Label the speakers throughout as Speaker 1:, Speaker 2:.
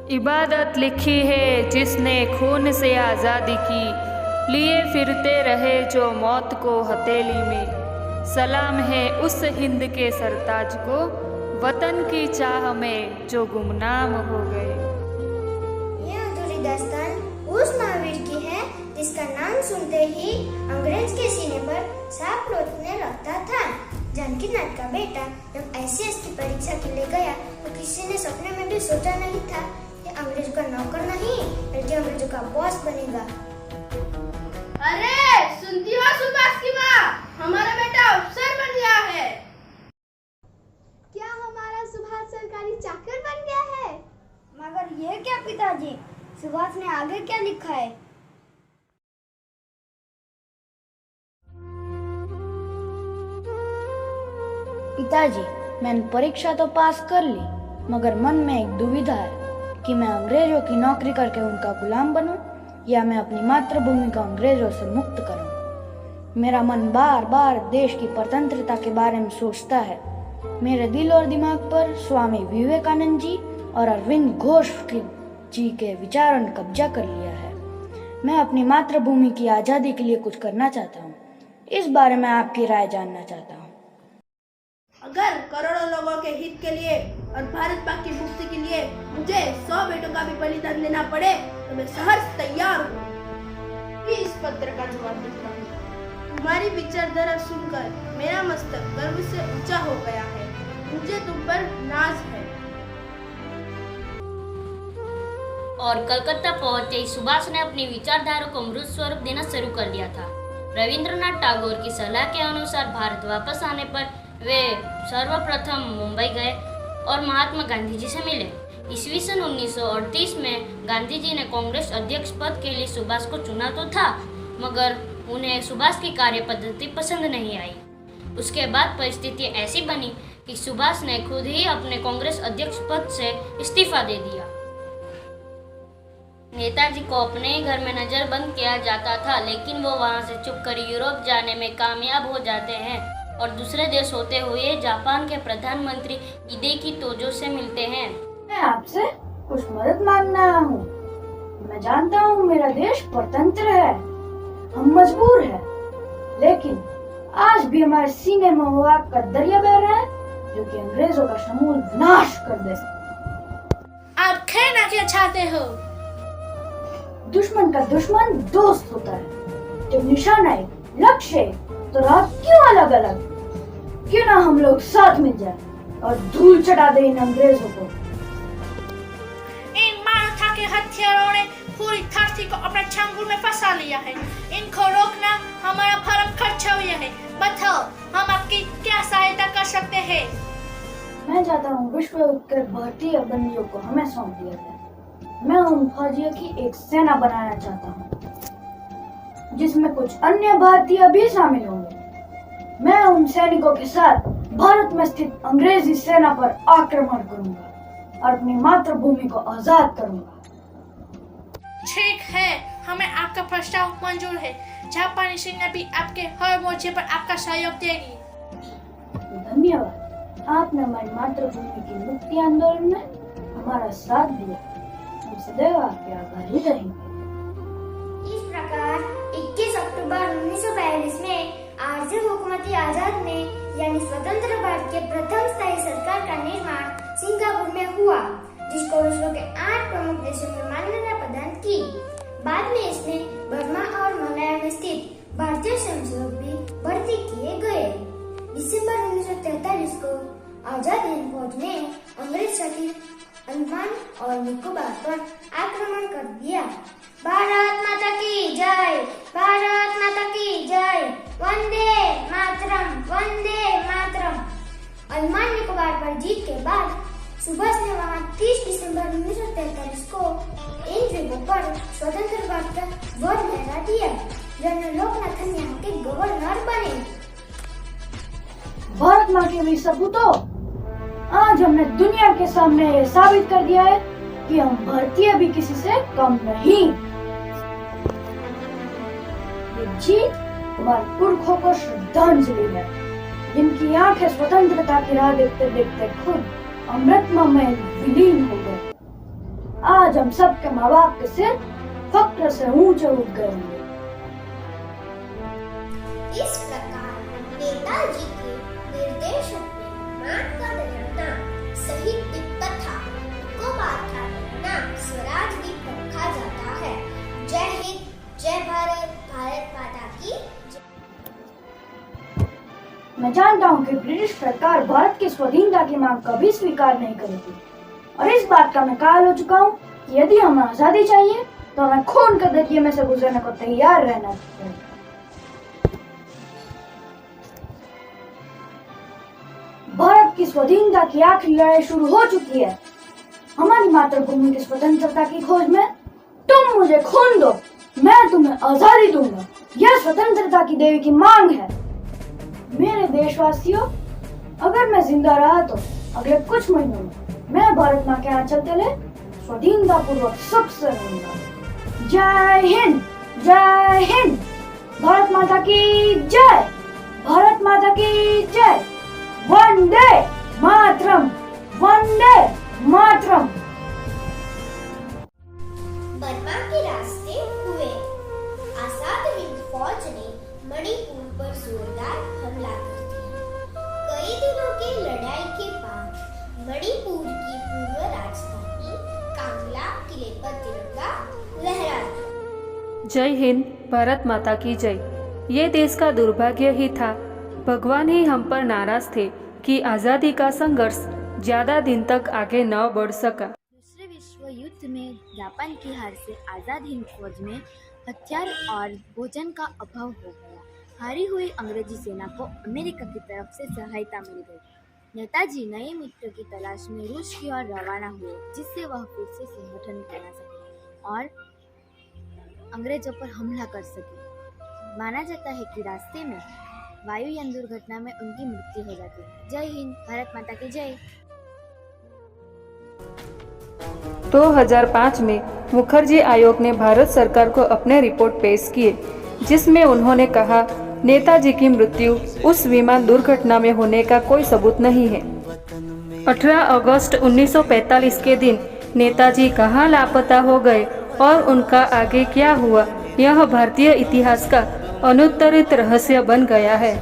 Speaker 1: इबादत लिखी है जिसने खून से आज़ादी की, लिए फिरते रहे जो मौत को हथेली में। सलाम है उस हिंद के सरताज को, वतन की चाह में जो गुमनाम हो गए।
Speaker 2: ये अधूरी दास्तान उस महावीर की है जिसका नाम सुनते ही अंग्रेज के सीने पर सांप लौटने लगता था। जानकी नाथ का बेटा जब ICS की परीक्षा के लिए गया तो किसी ने सपने में भी सोचा नहीं था कि अंग्रेज का नौकर नहीं बल्कि अंग्रेजों का बॉस बनेगा।
Speaker 3: अरे सुनती हो सुभाष की माँ, हमारा बेटा अफसर बन गया है।
Speaker 4: क्या हमारा सुभाष सरकारी चाकर बन गया है?
Speaker 2: मगर ये क्या पिताजी, सुभाष ने आगे क्या लिखा है?
Speaker 5: पिताजी, मैंने परीक्षा तो पास कर ली, मगर मन में एक दुविधा है कि मैं अंग्रेजों की नौकरी करके उनका गुलाम बनूं या मैं अपनी मातृभूमि को अंग्रेजों से मुक्त करूं। मेरा मन बार बार देश की स्वतंत्रता के बारे में सोचता है। मेरे दिल और दिमाग पर स्वामी विवेकानंद जी और अरविंद घोष जी के विचारों ने कब्जा कर लिया है। मैं अपनी मातृभूमि की आज़ादी के लिए कुछ करना चाहता हूँ। इस बारे में आपकी राय जानना चाहता हूँ।
Speaker 3: अगर करोड़ों लोगों के हित के लिए और भारत पाक की मुक्ति के लिए मुझे 100 बेटों का भी बलिदान देना पड़े तो मैं सहर्ष तैयार हूँ। इस पत्र का जवाब देता हूँ। तुम्हारी विचारधारा सुनकर मेरा मस्तक गर्व से ऊंचा हो गया है। मुझे तुम पर नाज है।
Speaker 6: और कलकत्ता पहुंचे सुभाष ने अपनी विचारधारा को मृत स्वरूप देना शुरू कर दिया था। रविंद्रनाथ टैगोर की सलाह के अनुसार भारत वापस आने पर वे सर्वप्रथम मुंबई गए और महात्मा गांधी जी से मिले। ईस्वी सन 1938 में गांधी जी ने कांग्रेस अध्यक्ष पद के लिए सुभाष को चुना तो था, मगर उन्हें सुभाष की कार्य पद्धति पसंद नहीं आई। उसके बाद परिस्थिति ऐसी बनी कि सुभाष ने खुद ही अपने कांग्रेस अध्यक्ष पद से इस्तीफा दे दिया। नेताजी को अपने ही घर में नजरबंद किया जाता था, लेकिन वो वहां से छुपकर यूरोप जाने में कामयाब हो जाते हैं और दूसरे देश होते हुए जापान के प्रधानमंत्री हिदेकी तोजो से मिलते हैं।
Speaker 5: मैं आपसे कुछ मदद मांगने आया हूँ। मैं जानता हूँ मेरा देश स्वतंत्र है, हम मजबूर हैं, लेकिन आज भी हमारे सीने में वो आग का दरिया बह रहा है जो कि अंग्रेजों का समूल विनाश कर दे।
Speaker 3: आप कहना क्या चाहते हो?
Speaker 5: दुश्मन का दुश्मन दोस्त होता है। जब निशाना है, लक्ष्य है, तो राह क्यों अलग अलग? क्यों ना हम लोग साथ मिल जाए और धूल चटा दे इन अंग्रेजों को।
Speaker 3: इन मानवता के हत्यारों ने पूरी धरती को अपने चंगुल में फंसा लिया है। इनको रोकना हमारा परम कर्तव्य है। बताओ, हम आपकी क्या सहायता कर सकते हैं?
Speaker 5: मैं चाहता हूँ विश्व युद्ध के भारतीय बंदियों को हमें सौंप दिया जाए। मैं उन फौजियों की एक सेना बनाना चाहता हूँ जिसमें कुछ अन्य भारतीय भी शामिल होंगे। मैं उन सैनिकों के साथ भारत में स्थित अंग्रेजी सेना पर आक्रमण करूंगा और अपनी मातृभूमि को आजाद करूंगा।
Speaker 3: ठीक है, हमें आपका प्रस्ताव मंजूर है। जापानी सेना भी आपके हर मोर्चे पर आपका सहयोग देगी।
Speaker 5: धन्यवाद, आपने हमारी मातृभूमि की मुक्ति आंदोलन में हमारा साथ दिया। हम सदैव आपके आभारी रहेंगे।
Speaker 2: इस प्रकार 21 अक्टूबर 1942 में आरज़ी हुकूमती आजाद में यानी स्वतंत्र भारत के प्रथम स्थायी सरकार का निर्माण सिंगापुर में हुआ, जिसको विश्व के 8 प्रमुख देशों में मान्यता प्रदान की। बाद में इसमें बर्मा और मलाया में स्थित भारतीय स्वयंसेवक भी भर्ती किए गए। दिसंबर 1943 को आजाद हिंद फौज ने अंग्रेज शासित अंडमान और निकोबार पर आक्रमण कर दिया। भारत माता की जय, भारत माता की जय, वंदे मातरम, वंदे मातरम। अंडमान निकोबार पर जीत के बाद सुभाष ने वहां 30 दिसंबर 1943 को इन द्वीपों पर स्वतंत्र भारत का ध्वज लहरा दिया। जनरल लोकनाथन यहाँ के गवर्नर बने।
Speaker 5: भारत माँ के वीर सपूतों, आज हमने दुनिया के सामने ये साबित कर दिया है कि हम भारतीय भी किसी से कम नहीं। ये जीत हमारे पुरखों को श्रद्धांजलि है, जिनकी आंखें स्वतंत्रता की राह देखते देखते खुद अमृतमय में विलीन हो गए। आज हम सबके माँ बाप के सिर फक्र से ऊंचे उठ गए होंगे।
Speaker 2: इस प्रकार नेताजी के निर्देशों में मार्ग का दयाना सहित तथा निकोबार का दयाना स्वराज भी रखा जाता है। जय हिंद, जय भारत, भारत माता की जय।
Speaker 5: मैं जानता हूँ कि ब्रिटिश सरकार भारत की स्वाधीनता की मांग कभी स्वीकार नहीं करेगी और इस बात का मैं कायल हो चुका हूँ कि यदि हमें आजादी चाहिए तो हमें खून के दरिये में से गुजरने को तैयार रहना चाहिए। भारत की स्वाधीनता की आखिरी लड़ाई शुरू हो चुकी है। हमारी मातृभूमि की स्वतंत्रता की खोज में तुम मुझे खून दो, मैं तुम्हें आजादी दूंगा। यह स्वतंत्रता की देवी की मांग है। मेरे देशवासियों, अगर मैं जिंदा रहा तो अगले कुछ महीनों में मैं भारत माँ के आंचल तले स्वाधीनता पूर्वक सुख से रहूंगा। जय हिंद, जय हिंद। भारत माता की जय, भारत माता की जय। वंदे मातरम, वंदे मातरम।
Speaker 2: बर्मा के रास्ते हुए आजाद हिंद फौज ने मणिपुर पर जोरदार हमला कर दिया। कई दिनों की लड़ाई के बाद मणिपुर की पूर्व राजधानी कांगला किले पर तिरंगा लहरा था।
Speaker 1: जय हिंद, भारत माता की जय। ये देश का दुर्भाग्य ही था, भगवान ही हम पर नाराज थे कि आज़ादी का संघर्ष ज़्यादा दिन तक आगे न बढ़ सका।
Speaker 7: दूसरे विश्व युद्ध में जापान की हार से आज़ाद हिंद फौज में हथियार और भोजन का अभाव हो गया। हारी हुई अंग्रेजी सेना को अमेरिका की तरफ से सहायता मिल गई। नेताजी नए मित्र की तलाश में रूस की ओर रवाना हुए, जिससे वह फिर से संगठन बना सके और अंग्रेजों पर हमला कर सके। माना जाता है कि रास्ते में वायुयान दुर्घटना में उनकी मृत्यु हो जाती है। जय हिंद, भारत माता की जय।
Speaker 1: 2005 में मुखर्जी आयोग ने भारत सरकार को अपने रिपोर्ट पेश किए, जिसमें उन्होंने कहा नेताजी की मृत्यु उस विमान दुर्घटना में होने का कोई सबूत नहीं है। 18 अगस्त 1945 के दिन नेताजी कहाँ लापता हो गए और उनका आगे क्या हुआ, यह भारतीय इतिहास का अनुत्तरित रहस्य बन गया है।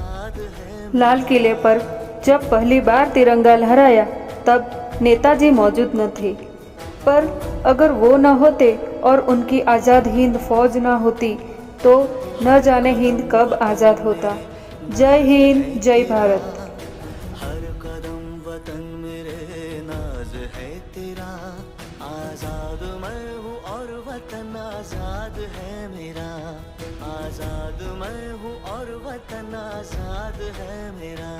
Speaker 1: लाल किले पर जब पहली बार तिरंगा लहराया तब नेताजी मौजूद न थे, पर अगर वो न होते और उनकी आज़ाद हिंद फौज न होती तो न जाने हिंद कब आज़ाद होता। जय हिंद, जय भारत।
Speaker 8: हर कदम वतन मेरे नाज है तेरा, आजाद मैं हूँ और वतन आजाद है मेरा, आजाद मैं हूँ और वतन आजाद है मेरा।